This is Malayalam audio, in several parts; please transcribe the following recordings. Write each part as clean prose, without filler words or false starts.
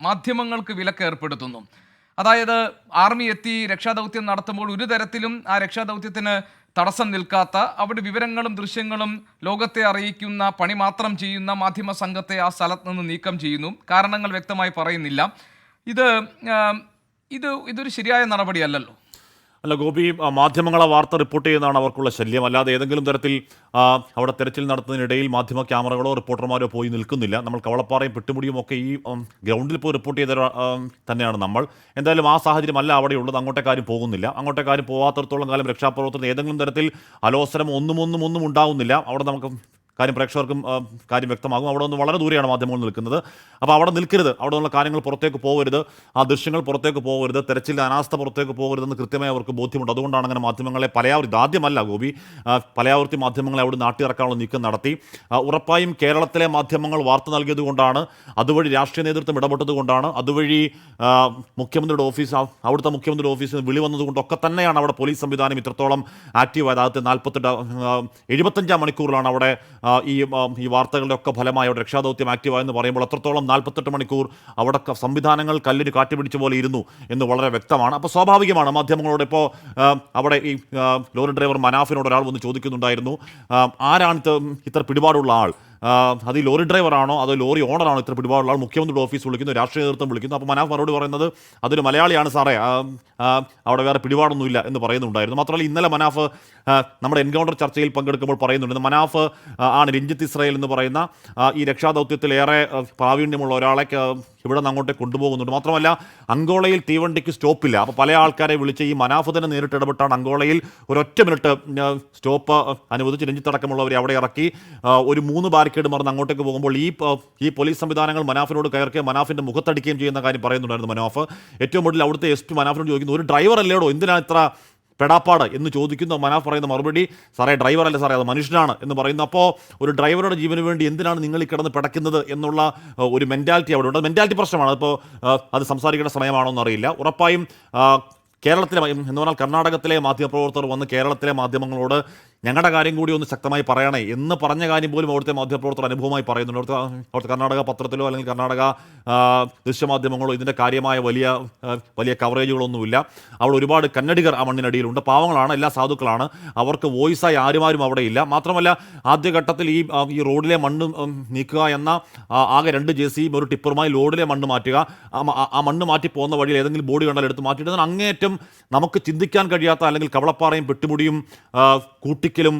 മാധ്യമങ്ങൾക്ക് വിലക്ക് ഏർപ്പെടുത്തുന്നു. അതായത് ആർമി എത്തി രക്ഷാദൗത്യം നടത്തുമ്പോൾ ഒരു തരത്തിലും ആ രക്ഷാദൗത്യത്തിന് തടസ്സം നിൽക്കാത്ത, അവിടെ വിവരങ്ങളും ദൃശ്യങ്ങളും ലോകത്തെ അറിയിക്കുന്ന പണി മാത്രം ചെയ്യുന്ന മാധ്യമ സംഘത്തെ ആ സ്ഥലത്ത് നിന്ന് നീക്കം ചെയ്യുന്നു. കാരണങ്ങൾ വ്യക്തമായി പറയുന്നില്ല. ഇത് ഇതൊരു ശരിയായ നടപടിയല്ലല്ലോ. അല്ല ഗോപി, മാധ്യമങ്ങളെ വാർത്ത റിപ്പോർട്ട് ചെയ്യുന്നതാണ് അവർക്കുള്ള ശല്യം. അല്ലാതെ ഏതെങ്കിലും തരത്തിൽ അവിടെ തെരച്ചിൽ നടത്തുന്നതിനിടയിൽ മാധ്യമ ക്യാമറകളോ റിപ്പോർട്ടർമാരോ പോയി നിൽക്കുന്നില്ല. നമ്മൾ കവളപ്പാറയും പെട്ടുമുടിയും ഒക്കെ ഈ ഗ്രൗണ്ടിൽ പോയി റിപ്പോർട്ട് ചെയ്ത തന്നെയാണ് നമ്മൾ. എന്തായാലും ആ സാഹചര്യമല്ല അവിടെയുള്ളത്. അങ്ങോട്ടേക്കാരും പോകുന്നില്ല. അങ്ങോട്ടേക്കാരും പോകാത്തിടത്തോളം കാലം രക്ഷാപ്രവർത്തനം ഏതെങ്കിലും തരത്തിൽ അലോസരം ഒന്നും ഉണ്ടാവുന്നില്ല. അവിടെ നമുക്ക് കാര്യം പ്രേക്ഷകർക്കും കാര്യം വ്യക്തമാകും. അവിടെ നിന്ന് വളരെ ദൂരെയാണ് മാധ്യമങ്ങൾ നിൽക്കുന്നത്. അപ്പോൾ അവിടെ നിൽക്കരുത്, അവിടെ നിന്നുള്ള കാര്യങ്ങൾ പുറത്തേക്ക് പോകരുത്, ആ ദൃശ്യങ്ങൾ പുറത്തേക്ക് പോകരുത്, തെരച്ചിലിൻ്റെ അനാസ്ഥ പുറത്തേക്ക് പോകരുതെന്ന് കൃത്യമായി അവർക്ക് ബോധ്യമുണ്ട്. അതുകൊണ്ടാണ് അങ്ങനെ മാധ്യമങ്ങളെ പലയാവർത്തി, ആദ്യമല്ല ഗോപി, പലയാവർത്തി മാധ്യമങ്ങളെ അവിടെ നാട്ടിയിറക്കാനുള്ള നീക്കം നടത്തി. ഉറപ്പായും കേരളത്തിലെ മാധ്യമങ്ങൾ വാർത്ത നൽകിയത് കൊണ്ടാണ്, അതുവഴി രാഷ്ട്രീയ നേതൃത്വം ഇടപെട്ടത് കൊണ്ടാണ്, അതുവഴി മുഖ്യമന്ത്രിയുടെ ഓഫീസ്, അവിടുത്തെ മുഖ്യമന്ത്രിയുടെ ഓഫീസിൽ വിളി വന്നതുകൊണ്ടൊക്കെ തന്നെയാണ് അവിടെ പോലീസ് സംവിധാനം ഇത്രത്തോളം ആക്റ്റീവായത്. ആദ്യത്തെ 75 മണിക്കൂറിലാണ് അവിടെ ഈ വാർത്തകളുടെ ഒക്കെ ഫലമായി അവിടെ രക്ഷാദൗത്യം ആക്റ്റീവായെന്ന് പറയുമ്പോൾ അത്രത്തോളം 48 മണിക്കൂർ അവിടെ സംവിധാനങ്ങൾ കല്ലിന് കാറ്റുപിടിച്ച പോലെ ഇരുന്നു എന്ന് വളരെ വ്യക്തമാണ്. അപ്പോൾ സ്വാഭാവികമാണ് മാധ്യമങ്ങളോട്. ഇപ്പോൾ അവിടെ ഈ ലോറി ഡ്രൈവർ മനാഫിനോട് ഒരാൾ വന്ന് ചോദിക്കുന്നുണ്ടായിരുന്നു, ആരാണ് ഇത്ര പിടിപാടുള്ള ആൾ? അത് ഈ ലോറി ഡ്രൈവറാണോ അതോ ലോറി ഓണറാണോ ഇത്ര പിടിപാടുള്ള ആൾ? മുഖ്യമന്ത്രിയുടെ ഓഫീസ് വിളിക്കുന്നു, രാഷ്ട്രീയ നേതൃത്വം വിളിക്കുന്നു. അപ്പോൾ മനാഫ് മറുപടി പറയുന്നത് അതൊരു മലയാളിയാണ് സാറേ, അവിടെ വേറെ പിടിപാടൊന്നുമില്ല എന്ന് പറയുന്നുണ്ടായിരുന്നു. മാത്രമല്ല ഇന്നലെ മനാഫ് നമ്മുടെ എൻകൗണ്ടർ ചർച്ചയിൽ പങ്കെടുക്കുമ്പോൾ പറയുന്നുണ്ട്, മനാഫ് ആണ് രഞ്ജിത്ത് ഇസ്രായേൽ എന്ന് പറയുന്ന ഈ രക്ഷാദൗത്യത്തിൽ ഏറെ പ്രാവീണ്യമുള്ള ഒരാളെ ഇവിടെ നിന്ന് അങ്ങോട്ടേ കൊണ്ടുപോകുന്നുണ്ട്. മാത്രമല്ല അങ്കോളയിൽ തീവണ്ടിക്ക് സ്റ്റോപ്പില്ല. അപ്പോൾ പല ആൾക്കാരെ വിളിച്ച് ഈ മനാഫ് തന്നെ നേരിട്ട് ഇടപെട്ടാണ് അങ്കോളയിൽ ഒരൊറ്റ മിനിറ്റ് സ്റ്റോപ്പ് അനുവദിച്ച് രഞ്ജിത്ത് അടക്കമുള്ളവരെ അവിടെ ഇറക്കി ഒരു 3 ബാരിക്കേഡ് മറന്ന് അങ്ങോട്ടേക്ക് പോകുമ്പോൾ ഈ പോലീസ് സംവിധാനങ്ങൾ മനാഫിനോട് കയറുകയും മനാഫിൻ്റെ മുഖത്തടിക്കുകയും ചെയ്യുന്ന കാര്യം പറയുന്നുണ്ടായിരുന്നു മനാഫ്. ഏറ്റവും കൂടുതൽ അവിടുത്തെ SP മനാഫിനോട് ചോദിക്കുന്നു, ഒരു ഡ്രൈവർ അല്ലേടോ, എന്തിനാണ് ഇത്ര പെടാപ്പാട് എന്ന് ചോദിക്കുന്നു. മനാഫ് പറയുന്ന മറുപടി, സാറേ ഡ്രൈവർ അല്ല സാറേ, അത് മനുഷ്യനാണ് എന്ന് പറയുന്നു. അപ്പോൾ ഒരു ഡ്രൈവറുടെ ജീവന് വേണ്ടി എന്തിനാണ് നിങ്ങൾ ഈ കിടന്ന് പിടയ്ക്കുന്നത് എന്നുള്ള ഒരു മെൻറ്റാലിറ്റി അവിടെ ഉണ്ട്. മെൻറ്റാലിറ്റി പ്രശ്നമാണ്. ഇപ്പോൾ അത് സംസാരിക്കേണ്ട സമയമാണോ എന്നറിയില്ല. ഉറപ്പായും കേരളത്തിലെ എന്ന് പറഞ്ഞാൽ കർണാടകത്തിലെ മാധ്യമപ്രവർത്തകർ വന്ന് കേരളത്തിലെ മാധ്യമങ്ങളോട് ഞങ്ങളുടെ കാര്യം കൂടി ഒന്ന് ശക്തമായി പറയണേ എന്ന് പറഞ്ഞ കാര്യം പോലും അവിടുത്തെ മാധ്യമപ്രവർത്തകർ അനുഭവമായി പറയുന്നുണ്ട്. അവിടുത്തെ കർണാടക പത്രത്തിലോ അല്ലെങ്കിൽ കർണാടക ദൃശ്യമാധ്യമങ്ങളോ ഇതിൻ്റെ കാര്യമായ വലിയ കവറേജുകളൊന്നുമില്ല. അവിടെ ഒരുപാട് കന്നഡികർ ആ മണ്ണിനടിയിലുണ്ട്. പാവങ്ങളാണ്, എല്ലാ സാധുക്കളാണ്. അവർക്ക് വോയിസായി ആരും അവിടെ ഇല്ല. മാത്രമല്ല ആദ്യഘട്ടത്തിൽ ഈ റോഡിലെ മണ്ണ് നീക്കുക എന്ന ആകെ 2 JCB ഒരു ടിപ്പറുമായി ലോഡിലെ മണ്ണ് മാറ്റുക, ആ മണ്ണ് മാറ്റി പോകുന്ന വഴിയിൽ ഏതെങ്കിലും ബോഡി കണ്ടാൽ എടുത്ത് മാറ്റിയിട്ട് അങ്ങേയറ്റം നമുക്ക് ചിന്തിക്കാൻ കഴിയാത്ത, അല്ലെങ്കിൽ കവളപ്പാറയും പെട്ടുമുടിയും കൂട്ടിക്കലും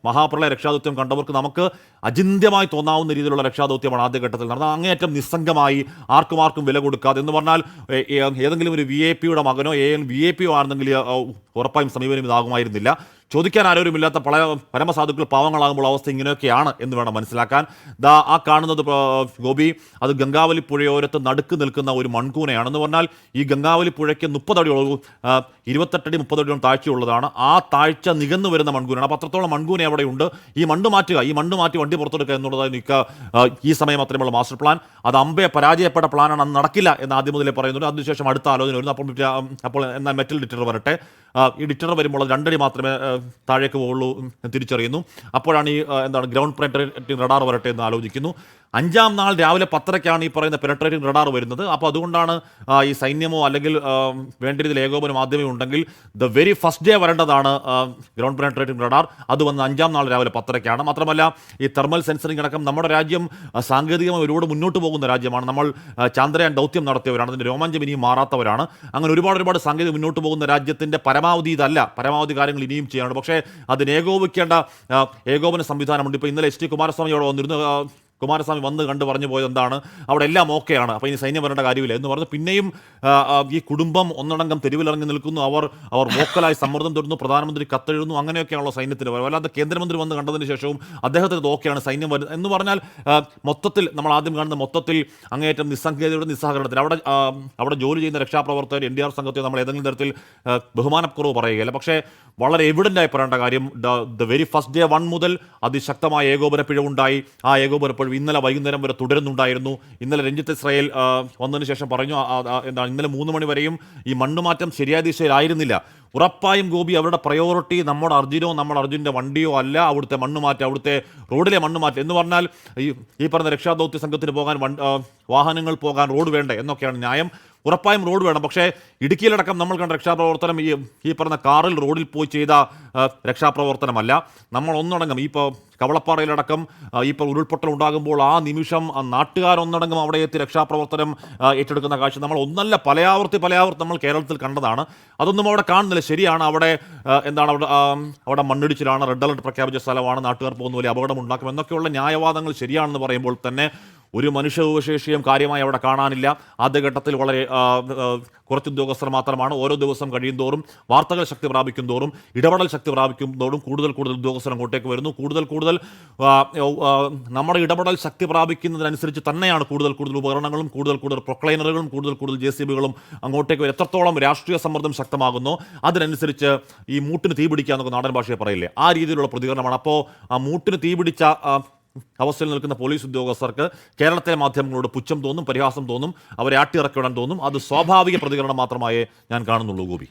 മഹാപ്രളയ രക്ഷാദൗത്യം കണ്ടവർക്ക് നമുക്ക് അചിന്ത്യമായി തോന്നാവുന്ന രീതിയിലുള്ള രക്ഷാദൗത്യമാണ് ആദ്യഘട്ടത്തിൽ നടന്നത്. അങ്ങേയറ്റം നിസ്സംഗമായി ആർക്കും വില കൊടുക്കാതെ, എന്ന് പറഞ്ഞാൽ ഏതെങ്കിലും ഒരു VIP-യുടെ മകനോ VIP-യോ ആണെന്നെങ്കിൽ ഉറപ്പായും സമീപനം ഇതാകുമായിരുന്നില്ല. ചോദിക്കാൻ ആരോരുമില്ലാത്ത പരമസാധുക്കൾ പാവങ്ങളാകുമ്പോൾ അവസ്ഥ ഇങ്ങനെയൊക്കെയാണ് എന്ന് വേണം മനസ്സിലാക്കാൻ. ആ കാണുന്നത് ഗോപി, അത് ഗംഗാവലി പുഴയോരത്ത് നടുക്ക് നിൽക്കുന്ന ഒരു മൺകൂനയാണെന്ന് പറഞ്ഞാൽ ഈ ഗംഗാവലി പുഴയ്ക്ക് 30 അടിയോളം 28 അടി 30 അടിയോളം താഴ്ചയുള്ളതാണ്. ആ താഴ്ച നികന്നു വരുന്ന മൺകൂനയാണ്. അപ്പോൾ അത്രത്തോളം മൺകൂന അവിടെയുണ്ട്. ഈ മണ്ണ് മാറ്റി വണ്ടി പുറത്തെടുക്കുക എന്നുള്ളതായിരുന്നു ഈ സമയം അത്രയുമുള്ള മാസ്റ്റർ പ്ലാൻ. അത് പരാജയപ്പെട്ട പ്ലാനാണ്, അന്ന് നടക്കില്ല എന്ന് ആദ്യം മുതലേ പറയുന്നുണ്ട്. അതിനുശേഷം അടുത്ത ആലോചന വരുന്നു. അപ്പോൾ എന്നാൽ മെറ്റൽ ഡിറ്റർ വരട്ടെ, ഈ ഡിറ്റർ വരുമ്പോൾ 2 അടി മാത്രമേ താഴേക്ക് പോകുള്ളൂ തിരിച്ചറിയുന്നു. അപ്പോഴാണ് ഈ ഗ്രൗണ്ട് പെനട്രേറ്റിംഗ് റഡാർ വരട്ടെ എന്ന് ആലോചിക്കുന്നു. 5-ാം നാൾ രാവിലെ 10:00-ക്കാണ് ഈ പറയുന്ന പെനട്രേറ്റിംഗ് റഡാർ വരുന്നത്. അപ്പോൾ അതുകൊണ്ടാണ് ഈ സൈന്യമോ അല്ലെങ്കിൽ വേണ്ട രീതിയിൽ ഏകോപനം ആദ്യമേ ഉണ്ടെങ്കിൽ ദ വെരി ഫസ്റ്റ് ഡേ വരേണ്ടതാണ് ഗ്രൗണ്ട് പെനട്രേറ്റിംഗ് റഡാർ. അത് വന്ന് 5-ാം നാൾ രാവിലെ 10:00-ക്കാണ്. മാത്രമല്ല ഈ തെർമൽ സെൻസറിംഗ് അടക്കം നമ്മുടെ രാജ്യം സാങ്കേതികമായി ഒരുപാട് മുന്നോട്ട് പോകുന്ന രാജ്യമാണ്. നമ്മൾ ചന്ദ്രയാൻ ദൗത്യം നടത്തിയവരാണ്, അതിൻ്റെ രോമാഞ്ചം ഇനിയും മാറാത്തവരാണ്. അങ്ങനെ ഒരുപാട് സാങ്കേതിക മുന്നോട്ട് പോകുന്ന രാജ്യത്തിൻ്റെ പരമാവധി ഇതല്ല, പരമാവധി കാര്യങ്ങൾ ഇനിയും ചെയ്യാനുണ്ട്. പക്ഷേ അതിന് ഏകോപിക്കേണ്ട ഏകോപന സംവിധാനമുണ്ട്. ഇപ്പോൾ ഇന്നലെ SD കുമാരസ്വാമി അവിടെ വന്നിരുന്നു. കുമാരസ്വാമി വന്ന് കണ്ട് പറഞ്ഞു പോയത് എന്താണ്, അവിടെ എല്ലാം ഓക്കെയാണ്, അപ്പോൾ ഇനി സൈന്യം വരേണ്ട കാര്യമില്ല എന്ന് പറഞ്ഞു. പിന്നെയും ഈ കുടുംബം ഒന്നടങ്കം തെരുവിലിറങ്ങി നിൽക്കുന്നു. അവർ വോക്കലായി സമ്മർദ്ദം തുടരുന്നു, പ്രധാനമന്ത്രി കത്തെഴുതുന്നു. അങ്ങനെയൊക്കെയാണല്ലോ സൈന്യത്തിന്. അല്ലാതെ കേന്ദ്രമന്ത്രി വന്ന് കണ്ടതിന് ശേഷവും അദ്ദേഹത്തിന് ഓക്കെയാണ് സൈന്യം വരുന്നത് എന്ന് പറഞ്ഞാൽ മൊത്തത്തിൽ നമ്മൾ ആദ്യം കാണുന്ന മൊത്തത്തിൽ അങ്ങേയറ്റം നിസ്സംഗതയുടെ നിസ്സഹകരണത്തിൽ അവിടെ ജോലി ചെയ്യുന്ന രക്ഷാപ്രവർത്തകർ NDR സംഘത്തെ നമ്മൾ ഏതെങ്കിലും തരത്തിൽ ബഹുമാനക്കുറവ് പറയുകയില്ല. പക്ഷേ വളരെ എവിഡൻ്റായി പറയേണ്ട കാര്യം ദ വെരി ഫസ്റ്റ് ഡേ 1 മുതൽ അതിശക്തമായ ഏകോപന പിഴവുണ്ടായി. ആ ഏകോപന പിഴവ് ഇന്നലെ വൈകുന്നേരം വരെ തുടരുന്നുണ്ടായിരുന്നു. ഇന്നലെ രഞ്ജിത്ത് ഇസ്രായേൽ വന്നതിന് ശേഷം പറഞ്ഞു എന്താണ് ഇന്നലെ 3 മണി വരെയും ഈ മണ്ണുമാറ്റം ശരിയായ ദിശയിലായിരുന്നില്ല. ഉറപ്പായും ഗോപി അവരുടെ പ്രയോറിറ്റി നമ്മുടെ അർജുൻ്റെ വണ്ടിയോ അല്ല അവിടുത്തെ മണ്ണുമാറ്റം, അവിടുത്തെ റോഡിലെ മണ്ണുമാറ്റം എന്ന് പറഞ്ഞാൽ ഈ പറഞ്ഞ രക്ഷാദൗത്യ സംഘത്തിന് പോകാൻ വാഹനങ്ങൾ പോകാൻ റോഡ് വേണ്ടേ എന്നൊക്കെയാണ് ന്യായം. ഉറപ്പായും റോഡ് വേണം. പക്ഷേ ഇടുക്കിയിലടക്കം നമ്മൾ കണ്ട രക്ഷാപ്രവർത്തനം ഈ പറഞ്ഞ കാറിൽ റോഡിൽ പോയി ചെയ്ത രക്ഷാപ്രവർത്തനമല്ല. നമ്മൾ ഒന്നടങ്കം ഇപ്പോൾ കവളപ്പാറയിലടക്കം ഇപ്പോൾ ഉരുൾപൊട്ടൽ ഉണ്ടാകുമ്പോൾ ആ നിമിഷം നാട്ടുകാരൊന്നടങ്കം അവിടെ എത്തി രക്ഷാപ്രവർത്തനം ഏറ്റെടുക്കുന്ന കാഴ്ച നമ്മൾ ഒന്നല്ല പലയാവർത്തി നമ്മൾ കേരളത്തിൽ കണ്ടതാണ്. അതൊന്നും അവിടെ കാണുന്നില്ല. ശരിയാണ്, അവിടെ അവിടെ മണ്ണിടിച്ചിലാണ്, റെഡ് അലർട്ട് പ്രഖ്യാപിച്ച സ്ഥലമാണ്, നാട്ടുകാർ പോകുന്ന പോലെ അപകടം ഉണ്ടാക്കും എന്നൊക്കെയുള്ള ന്യായവാദങ്ങൾ ശരിയാണെന്ന് പറയുമ്പോൾ തന്നെ ഒരു മനുഷ്യവിശേഷിയും കാര്യമായി അവിടെ കാണാനില്ല. ആദ്യഘട്ടത്തിൽ വളരെ കുറച്ച് ഉദ്യോഗസ്ഥർ മാത്രമാണ്. ഓരോ ദിവസം കഴിയും തോറും വാർത്തകൾ ശക്തി പ്രാപിക്കും തോറും ഇടപെടൽ ശക്തി പ്രാപിക്കും തോറും കൂടുതൽ ഉദ്യോഗസ്ഥർ അങ്ങോട്ടേക്ക് വരുന്നു. കൂടുതൽ നമ്മുടെ ഇടപെടൽ ശക്തി പ്രാപിക്കുന്നതിനനുസരിച്ച് തന്നെയാണ് കൂടുതൽ ഉപകരണങ്ങളും കൂടുതൽ പ്രൊക്ലൈനറുകളും കൂടുതൽ JCBകളും അങ്ങോട്ടേക്ക് വരും. എത്രത്തോളം രാഷ്ട്രീയ സമ്മർദ്ദം ശക്തമാകുന്നു അതിനനുസരിച്ച് ഈ മൂട്ടിന് തീ പിടിക്കുക എന്നൊക്കെ നാടൻ ഭാഷയെ പറയില്ലേ, ആ രീതിയിലുള്ള പ്രതികരണമാണ്. അപ്പോൾ ആ മൂട്ടിന് തീ പിടിച്ച അവസ്ഥയിൽ നിൽക്കുന്ന പോലീസ് ഉദ്യോഗസ്ഥർക്ക് കേരളത്തിലെ മാധ്യമങ്ങളോട് പുച്ഛം തോന്നും, പരിഹാസം തോന്നും, അവരെ ആട്ടിയിറക്കിവിടാൻ തോന്നും. അത് സ്വാഭാവിക പ്രതികരണം മാത്രമായേ ഞാൻ കാണുന്നുള്ളൂ ഗോപി.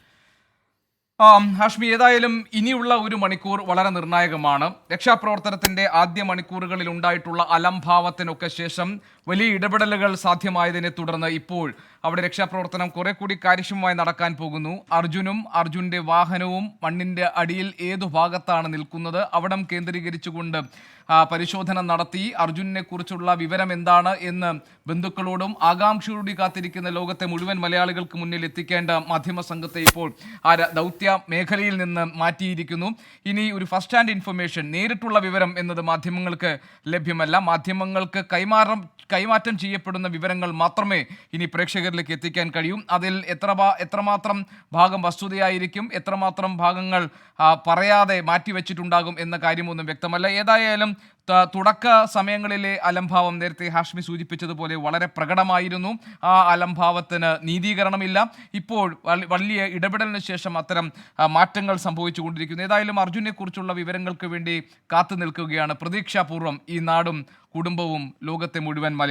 ഹാഷ്മി, ഏതായാലും ഇനിയുള്ള ഒരു മണിക്കൂർ വളരെ നിർണായകമാണ്. രക്ഷാപ്രവർത്തനത്തിന്റെ ആദ്യ മണിക്കൂറുകളിൽ ഉണ്ടായിട്ടുള്ള അലംഭാവത്തിനൊക്കെ ശേഷം വലിയ ഇടപെടലുകൾ സാധ്യമായതിനെ തുടർന്ന് ഇപ്പോൾ അവിടെ രക്ഷാപ്രവർത്തനം കുറെ കൂടി കാര്യക്ഷമമായി നടക്കാൻ പോകുന്നു. അർജുന്റെ വാഹനവും മണ്ണിന്റെ അടിയിൽ ഏതു ഭാഗത്താണ് നിൽക്കുന്നത് അവിടം കേന്ദ്രീകരിച്ചുകൊണ്ട് പരിശോധന നടത്തി അർജുനെ കുറിച്ചുള്ള വിവരം എന്താണ് എന്ന് ബന്ധുക്കളോടും ആകാംക്ഷയോടും കാത്തിരിക്കുന്ന ലോകത്തെ മുഴുവൻ മലയാളികൾക്ക് മുന്നിൽ എത്തിക്കേണ്ട മാധ്യമ സംഘത്തെ ഇപ്പോൾ ആ ദൗത്യ മേഖലയിൽ നിന്ന് മാറ്റിയിരിക്കുന്നു. ഇനി ഒരു ഫസ്റ്റ് ഹാൻഡ് ഇൻഫർമേഷൻ, നേരിട്ടുള്ള വിവരം എന്നത് മാധ്യമങ്ങൾക്ക് ലഭ്യമല്ല. മാധ്യമങ്ങൾക്ക് കൈമാറ്റം ചെയ്യപ്പെടുന്ന വിവരങ്ങൾ മാത്രമേ ഇനി പ്രേക്ഷകരിലേക്ക് എത്തിക്കാൻ കഴിയും. അതിൽ എത്രമാത്രം ഭാഗം വസ്തുതയായിരിക്കും, എത്രമാത്രം ഭാഗങ്ങൾ പറയാതെ മാറ്റിവെച്ചിട്ടുണ്ടാകും എന്ന കാര്യമൊന്നും വ്യക്തമല്ല. ഏതായാലും തുടക്ക സമയങ്ങളിലെ അലംഭാവം നേരത്തെ ഹാഷ്മി സൂചിപ്പിച്ചതുപോലെ വളരെ പ്രകടമായിരുന്നു. ആ അലംഭാവത്തിന് നീതീകരണമില്ല. ഇപ്പോൾ വലിയ ഇടപെടലിന് ശേഷം അത്തരം മാറ്റങ്ങൾ സംഭവിച്ചുകൊണ്ടിരിക്കുന്നു. ഏതായാലും അർജുനെ കുറിച്ചുള്ള വിവരങ്ങൾക്ക് വേണ്ടി കാത്തു നിൽക്കുകയാണ് പ്രതീക്ഷാപൂർവ്വം ഈ നാടും കുടുംബവും ലോകത്തെ മുഴുവൻ മലയാളികളും.